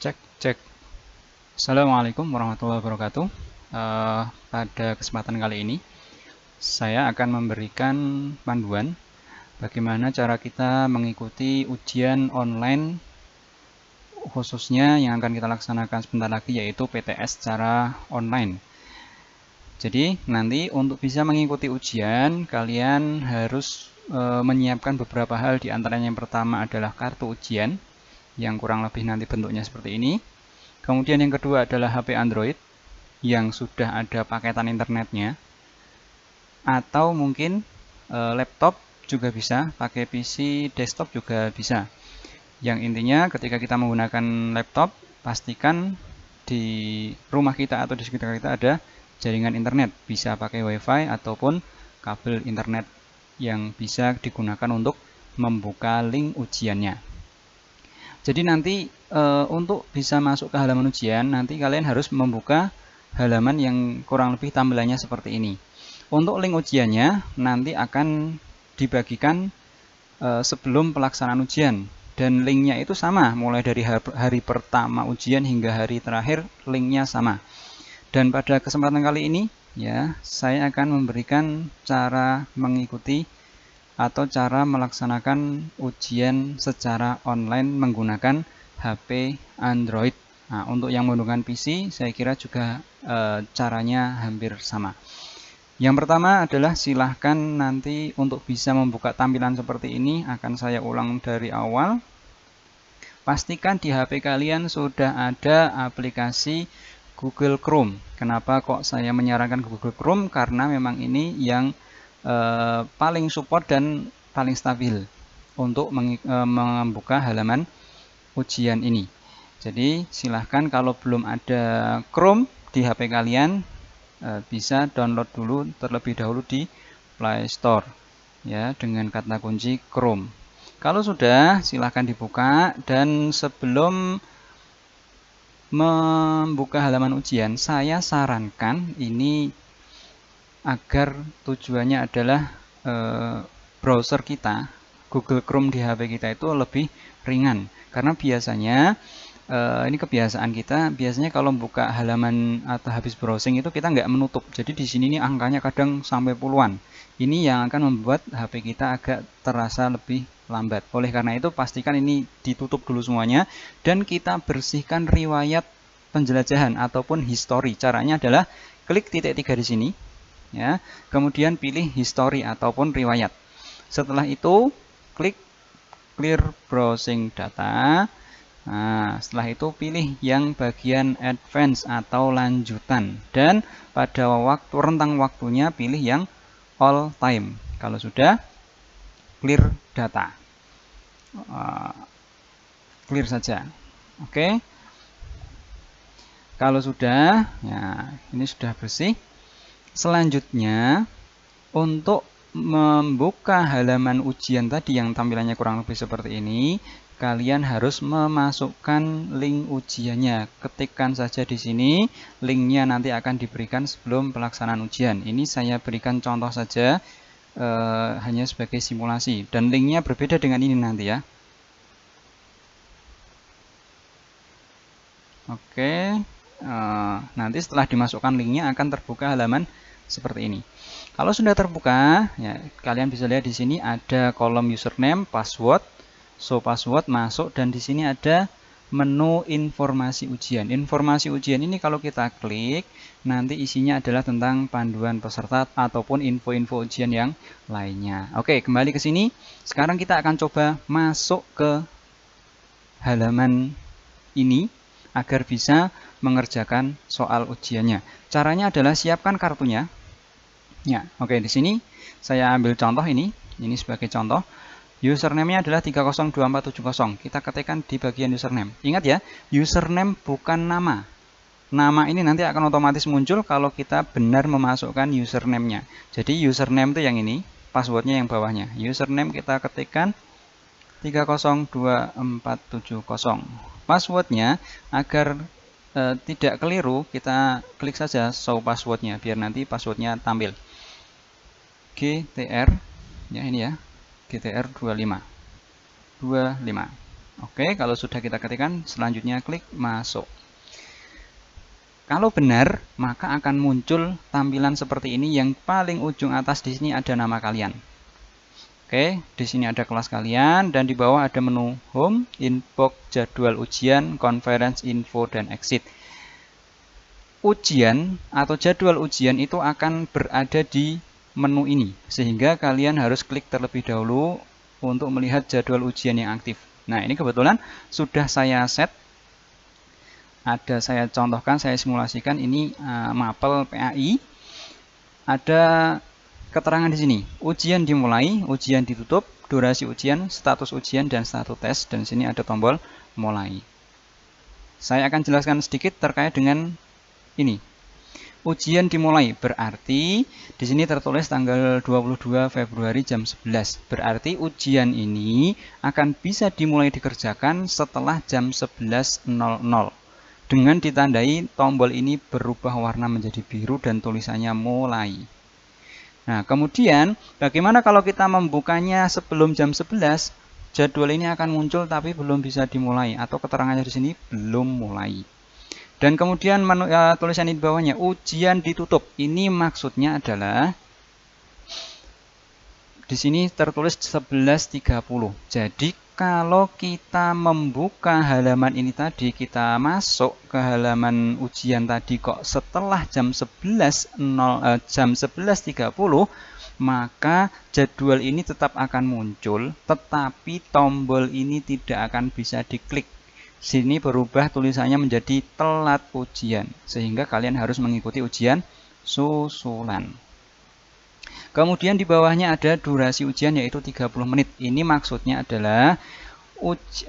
Cek, cek. Assalamualaikum warahmatullahi wabarakatuh. Pada kesempatan kali ini, saya akan memberikan panduan bagaimana cara kita mengikuti ujian online, khususnya yang akan kita laksanakan sebentar lagi, yaitu PTS secara online. Jadi, nanti untuk bisa mengikuti ujian, kalian harus menyiapkan beberapa hal. Di antaranya yang pertama adalah kartu ujian, yang kurang lebih nanti bentuknya seperti ini. Kemudian yang kedua adalah HP Android yang sudah ada paketan internetnya, atau mungkin laptop juga bisa, pakai PC desktop juga bisa. Yang intinya ketika kita menggunakan laptop, pastikan di rumah kita atau di sekitar kita ada jaringan internet, bisa pakai WiFi ataupun kabel internet yang bisa digunakan untuk membuka link ujiannya. Jadi nanti untuk bisa masuk ke halaman ujian, nanti kalian harus membuka halaman yang kurang lebih tampilannya seperti ini. Untuk link ujiannya nanti akan dibagikan sebelum pelaksanaan ujian, dan linknya itu sama, mulai dari hari pertama ujian hingga hari terakhir linknya sama. Dan pada kesempatan kali ini ya, saya akan memberikan cara mengikuti atau cara melaksanakan ujian secara online menggunakan HP Android. Nah, untuk yang menggunakan PC, saya kira juga caranya hampir sama. Yang pertama adalah silahkan nanti untuk bisa membuka tampilan seperti ini, akan saya ulang dari awal. Pastikan di HP kalian sudah ada aplikasi Google Chrome. Kenapa kok saya menyarankan Google Chrome? Karena memang ini yang paling support dan paling stabil untuk membuka halaman ujian ini. Jadi silahkan kalau belum ada Chrome di HP kalian, bisa download dulu terlebih dahulu di Play Store ya, dengan kata kunci Chrome. Kalau sudah, silahkan dibuka, dan sebelum membuka halaman ujian, saya sarankan ini agar tujuannya adalah browser kita, Google Chrome di HP kita itu lebih ringan. Karena biasanya ini kebiasaan kita, biasanya kalau buka halaman atau habis browsing itu kita nggak menutup. Jadi di sini nih angkanya kadang sampai puluhan. Ini yang akan membuat HP kita agak terasa lebih lambat. Oleh karena itu pastikan ini ditutup dulu semuanya, dan kita bersihkan riwayat penjelajahan ataupun history. Caranya adalah klik titik 3 di sini. Ya, kemudian pilih history ataupun riwayat. Setelah itu klik clear browsing data. Nah, setelah itu pilih yang bagian advance atau lanjutan, dan pada waktu rentang waktunya pilih yang all time. Kalau sudah, clear data, clear saja. Oke. Kalau sudah, ya ini sudah bersih. Selanjutnya, untuk membuka halaman ujian tadi yang tampilannya kurang lebih seperti ini, kalian harus memasukkan link ujiannya. Ketikkan saja di sini, linknya nanti akan diberikan sebelum pelaksanaan ujian. Ini saya berikan contoh saja, hanya sebagai simulasi, dan linknya berbeda dengan ini nanti ya. Oke, nanti setelah dimasukkan linknya akan terbuka halaman seperti ini. Kalau sudah terbuka, ya kalian bisa lihat di sini ada kolom username, password, show password masuk, dan di sini ada menu informasi ujian. Informasi ujian ini kalau kita klik, nanti isinya adalah tentang panduan peserta ataupun info-info ujian yang lainnya. Oke, kembali ke sini. Sekarang kita akan coba masuk ke halaman ini agar bisa mengerjakan soal ujiannya. Caranya adalah siapkan kartunya. Ya, oke, di sini saya ambil contoh ini sebagai contoh. Username-nya adalah 302470. Kita ketikkan di bagian username. Ingat ya, username bukan nama. Nama ini nanti akan otomatis muncul kalau kita benar memasukkan username-nya. Jadi username itu yang ini, passwordnya yang bawahnya. Username kita ketikkan 302470. Passwordnya agar tidak keliru, kita klik saja show passwordnya biar nanti passwordnya tampil. GTR ya, ini ya, GTR 25. Oke, kalau sudah kita ketikkan, selanjutnya klik masuk. Kalau benar, maka akan muncul tampilan seperti ini yang paling ujung atas di sini ada nama kalian. Oke, di sini ada kelas kalian dan di bawah ada menu Home, Inbox, Jadwal Ujian, Conference, Info, dan Exit. Ujian atau jadwal ujian itu akan berada di menu ini, sehingga kalian harus klik terlebih dahulu untuk melihat jadwal ujian yang aktif. Nah, ini kebetulan sudah saya set. Saya contohkan, saya simulasikan ini mapel PAI. Ada keterangan di sini. Ujian dimulai, ujian ditutup, durasi ujian, status ujian, dan status tes. Dan di sini ada tombol mulai. Saya akan jelaskan sedikit terkait dengan ini. Ujian dimulai berarti di sini tertulis tanggal 22 Februari jam 11. Berarti ujian ini akan bisa dimulai dikerjakan setelah jam 11.00. Dengan ditandai tombol ini berubah warna menjadi biru dan tulisannya mulai. Nah, kemudian bagaimana kalau kita membukanya sebelum jam 11? Jadwal ini akan muncul tapi belum bisa dimulai atau keterangannya di sini belum mulai. Dan kemudian tulisan di bawahnya ujian ditutup. Ini maksudnya adalah di sini tertulis 11.30. Jadi kalau kita membuka halaman ini tadi, kita masuk ke halaman ujian tadi kok setelah jam 11.30, maka jadwal ini tetap akan muncul, tetapi tombol ini tidak akan bisa diklik. Sini berubah tulisannya menjadi telat ujian, sehingga kalian harus mengikuti ujian susulan. Kemudian di bawahnya ada durasi ujian yaitu 30 menit. Ini maksudnya adalah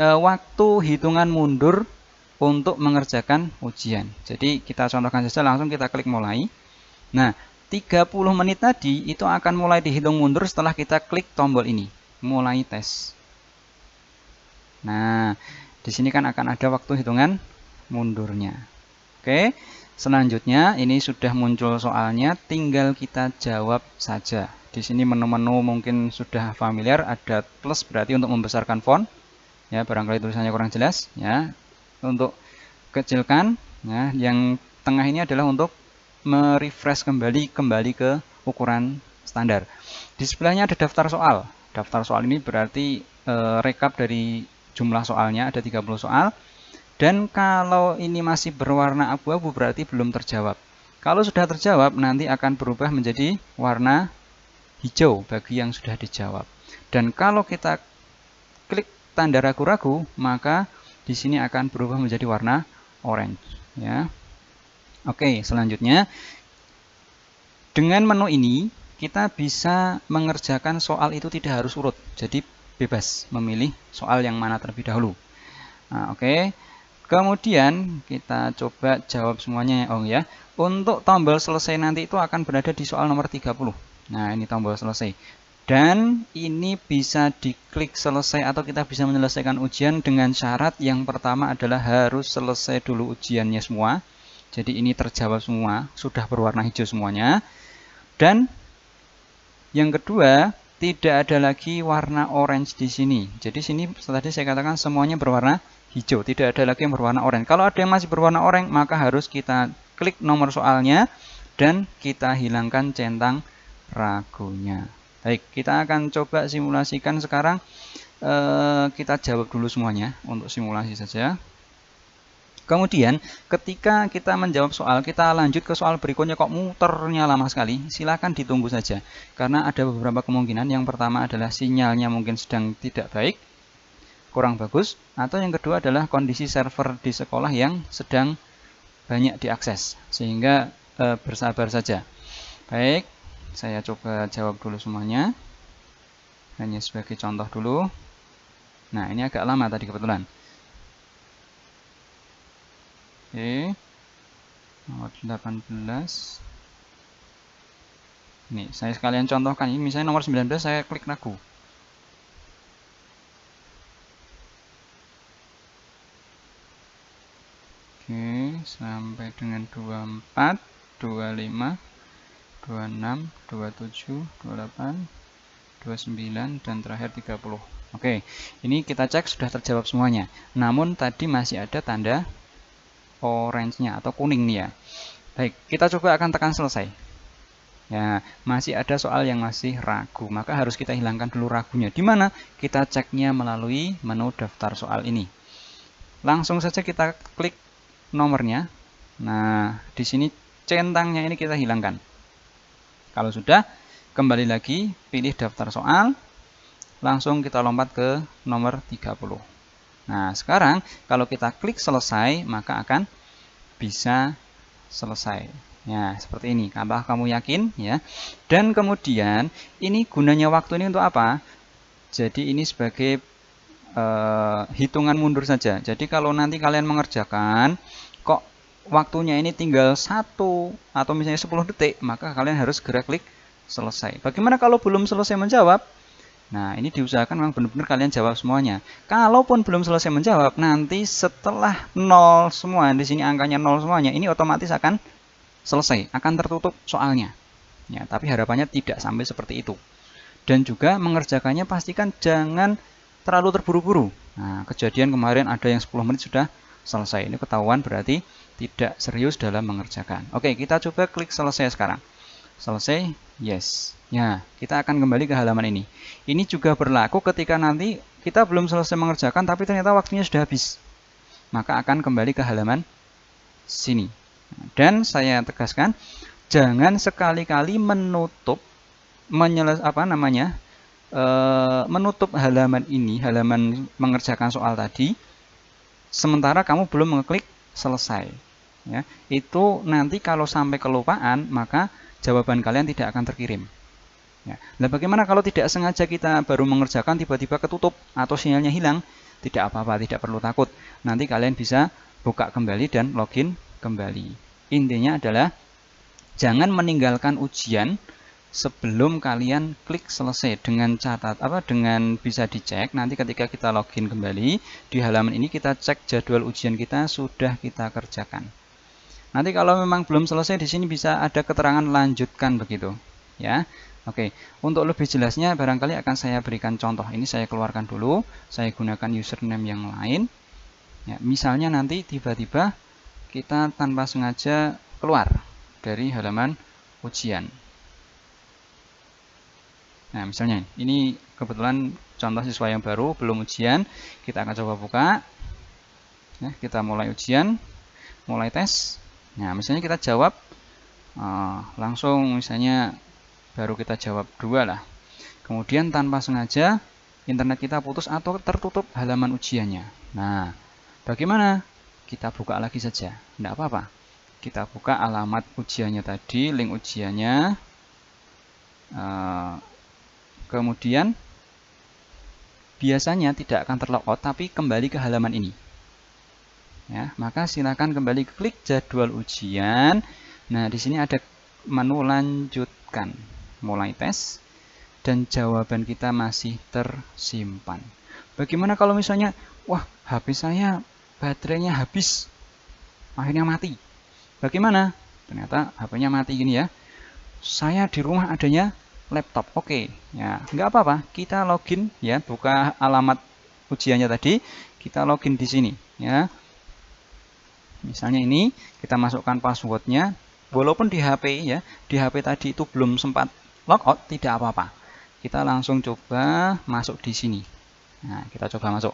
waktu hitungan mundur untuk mengerjakan ujian. Jadi kita contohkan saja, langsung kita klik mulai. Nah, 30 menit tadi itu akan mulai dihitung mundur setelah kita klik tombol ini, mulai tes. Nah, di sini kan akan ada waktu hitungan mundurnya. Oke. Selanjutnya ini sudah muncul soalnya, tinggal kita jawab saja. Di sini menu-menu mungkin sudah familiar, ada plus berarti untuk membesarkan font. Ya, barangkali tulisannya kurang jelas, ya. Untuk kecilkan, ya. Yang tengah ini adalah untuk merefresh kembali ke ukuran standar. Di sebelahnya ada daftar soal. Daftar soal ini berarti rekap dari jumlah soalnya, ada 30 soal. Dan kalau ini masih berwarna abu-abu berarti belum terjawab. Kalau sudah terjawab nanti akan berubah menjadi warna hijau bagi yang sudah dijawab. Dan kalau kita klik tanda ragu-ragu, maka di sini akan berubah menjadi warna orange. Ya. Oke, selanjutnya dengan menu ini kita bisa mengerjakan soal itu tidak harus urut. Jadi bebas memilih soal yang mana terlebih dahulu. Nah, oke. Kemudian kita coba jawab semuanya. Oh ya, untuk tombol selesai nanti itu akan berada di soal nomor 30. Nah, ini tombol selesai. Dan ini bisa diklik selesai atau kita bisa menyelesaikan ujian dengan syarat yang pertama adalah harus selesai dulu ujiannya semua. Jadi ini terjawab semua, sudah berwarna hijau semuanya. Dan yang kedua, tidak ada lagi warna orange di sini. Jadi sini tadi saya katakan semuanya berwarna hijau, tidak ada lagi yang berwarna oranye. Kalau ada yang masih berwarna oranye, maka harus kita klik nomor soalnya dan kita hilangkan centang ragunya. Baik, kita akan coba simulasikan sekarang. Kita jawab dulu semuanya untuk simulasi saja. Kemudian ketika kita menjawab soal, kita lanjut ke soal berikutnya kok muternya lama sekali, silakan ditunggu saja. Karena ada beberapa kemungkinan. Yang pertama adalah sinyalnya mungkin sedang tidak baik, kurang bagus, atau yang kedua adalah kondisi server di sekolah yang sedang banyak diakses, sehingga bersabar saja. Baik, saya coba jawab dulu semuanya, hanya sebagai contoh dulu. Nah, ini agak lama tadi kebetulan. Oke, nomor 18. Ini saya sekalian contohkan, ini misalnya nomor 19 saya klik ragu. Oke, sampai dengan 24, 25, 26, 27, 28, 29, dan terakhir 30. Oke, ini kita cek sudah terjawab semuanya. Namun tadi masih ada tanda orange-nya atau kuning nih ya. Baik, kita coba akan tekan selesai. Ya, masih ada soal yang masih ragu, maka harus kita hilangkan dulu ragunya. Di mana? Kita ceknya melalui menu daftar soal ini. Langsung saja kita klik nomornya. Nah, di sini centangnya ini kita hilangkan. Kalau sudah, kembali lagi, pilih daftar soal, langsung kita lompat ke nomor 30. Nah, sekarang kalau kita klik selesai, maka akan bisa selesai. Ya, seperti ini. Apakah kamu yakin? Ya. Dan kemudian, ini gunanya waktu ini untuk apa? Jadi ini sebagai hitungan mundur saja. Jadi kalau nanti kalian mengerjakan, kok waktunya ini tinggal 1 atau misalnya 10 detik, maka kalian harus segera klik selesai. Bagaimana kalau belum selesai menjawab? Nah, ini diusahakan memang benar-benar kalian jawab semuanya. Kalaupun belum selesai menjawab, nanti setelah 0 semua, di sini angkanya 0 semuanya, ini otomatis akan selesai, akan tertutup soalnya. Ya, tapi harapannya tidak sampai seperti itu. Dan juga mengerjakannya pastikan jangan terlalu terburu-buru. Nah, kejadian kemarin ada yang 10 menit sudah selesai. Ini ketahuan berarti tidak serius dalam mengerjakan. Oke, kita coba klik selesai sekarang. Selesai, yes. Ya, kita akan kembali ke halaman ini. Ini juga berlaku ketika nanti kita belum selesai mengerjakan, tapi ternyata waktunya sudah habis. Maka akan kembali ke halaman sini. Dan saya tegaskan, jangan sekali-kali menutup menutup halaman ini, halaman mengerjakan soal tadi, sementara kamu belum mengeklik selesai. Ya, itu nanti kalau sampai kelupaan, maka jawaban kalian tidak akan terkirim. Ya. Nah, bagaimana kalau tidak sengaja kita baru mengerjakan tiba-tiba ketutup atau sinyalnya hilang? Tidak apa-apa, tidak perlu takut. Nanti kalian bisa buka kembali dan login kembali. Intinya adalah jangan meninggalkan ujian sebelum kalian klik selesai. Dengan dengan bisa dicek nanti ketika kita login kembali di halaman ini, kita cek jadwal ujian kita sudah kita kerjakan. Nanti kalau memang belum selesai, di sini bisa ada keterangan lanjutkan begitu, ya. Oke, untuk lebih jelasnya barangkali akan saya berikan contoh. Ini saya keluarkan dulu, saya gunakan username yang lain. Ya, misalnya nanti tiba-tiba kita tanpa sengaja keluar dari halaman ujian. Nah, misalnya ini kebetulan contoh siswa yang baru, belum ujian. Kita akan coba buka. Ya, kita mulai ujian, mulai tes. Nah, misalnya kita jawab langsung, misalnya baru kita jawab 2 lah. Kemudian tanpa sengaja internet kita putus atau tertutup halaman ujiannya. Nah, bagaimana? Kita buka lagi saja, tidak apa-apa. Kita buka alamat ujiannya tadi, link ujiannya. Kemudian biasanya tidak akan terlogout, tapi kembali ke halaman ini. Ya, maka silakan kembali klik jadwal ujian. Nah, di sini ada menu lanjutkan, mulai tes, dan jawaban kita masih tersimpan. Bagaimana kalau misalnya, wah, HP saya baterainya habis, akhirnya mati. Bagaimana? Ternyata HP-nya mati gini ya. Saya di rumah adanya laptop. Oke, ya, nggak apa-apa. Kita login ya, buka alamat ujiannya tadi, kita login di sini ya. Misalnya ini kita masukkan passwordnya, walaupun di HP ya, di HP tadi itu belum sempat logout, tidak apa-apa. Kita langsung coba masuk di sini. Nah, kita coba masuk.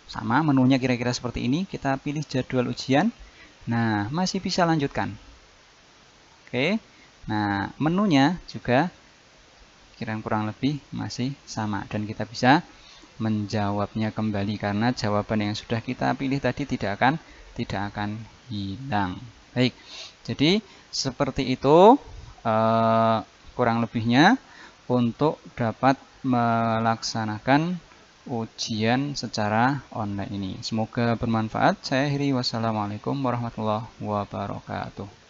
Sama menunya kira-kira seperti ini, kita pilih jadwal ujian. Nah, masih bisa lanjutkan. Oke. Nah, menunya juga kira-kira kurang lebih masih sama, dan kita bisa menjawabnya kembali karena jawaban yang sudah kita pilih tadi tidak akan hilang. Baik, jadi seperti itu kurang lebihnya untuk dapat melaksanakan ujian secara online ini. Semoga bermanfaat. Saya akhiri, wassalamualaikum warahmatullahi wabarakatuh.